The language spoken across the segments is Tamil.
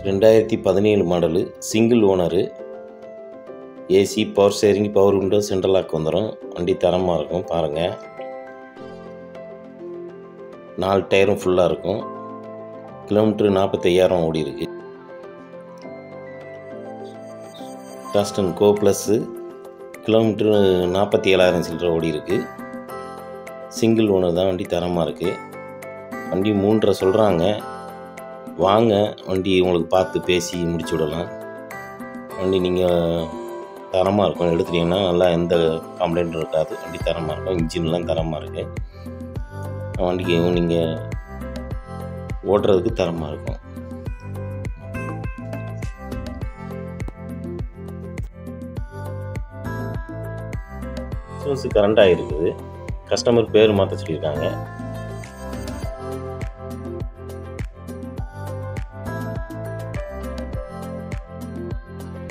2017 model, single owner, AC, power steering, power window, central lock வந்துடும். வண்டி தரமாக இருக்கும், பாருங்கள். 4 டயரும் ஃபுல்லாக இருக்கும். கிலோமீட்ரு 45,000 ஓடி இருக்கு. டாஸ்டன் கோ ப்ளஸ்ஸு, கிலோமீட்ரு 47,000 சில்லரை ஓடி இருக்கு. சிங்கிள் ஓனர் தான், வண்டி தரமாக இருக்குது. வண்டி 3.5 சொல்கிறாங்க. வாங்க, வண்டி உங்களுக்கு பார்த்து பேசி முடிச்சு விடலாம். வண்டி நீங்கள் தரமாக இருக்கும், எடுத்துட்டிங்கன்னா நல்லா எந்த கம்ப்ளைண்ட்டும் இருக்காது. வண்டி தரமாக இருக்கும், இன்ஜின்லாம் தரமாக இருக்குது. வண்டிக்கு நீங்கள் ஓட்டுறதுக்கு தரமாக இருக்கும். இன்சூரன்ஸு கரண்ட் ஆகிருக்குது. கஸ்டமர் பேர் மாற்ற சொல்லியிருக்காங்க.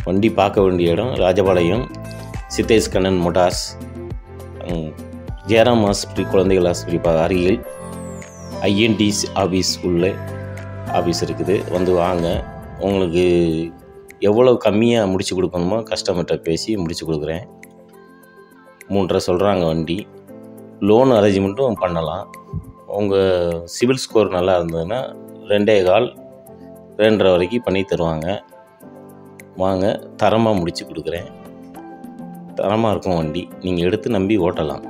வண்டி பார்க்க வேண்டிய இடம் ராஜபாளையம் சித்தேஷ் கண்ணன் மோட்டார்ஸ், ஜெயராம் ஆஸ்பத்திரி, குழந்தைகள் ஆஸ்பத்திரி அருகில் ஐஎன்டிஸ் ஆஃபீஸ் உள்ள ஆஃபீஸ் இருக்குது. வந்து வாங்க, உங்களுக்கு எவ்வளோ கம்மியாக முடித்து கொடுக்கணுமோ கஸ்டமர்கிட்ட பேசி முடித்து கொடுக்குறேன். 3.5 சொல்கிறாங்க. வண்டி லோன் அரேஞ்ச்மெண்ட்டும் பண்ணலாம். உங்கள் சிவில் ஸ்கோர் நல்லா இருந்ததுன்னா 2.25 2.5 வரைக்கும் பண்ணி தருவாங்க. வாங்க, தரமாக முடித்து கொடுக்குறேன். தரமாக இருக்கும் வண்டி, நீங்கள் எடுத்து நம்பி ஓட்டலாம்.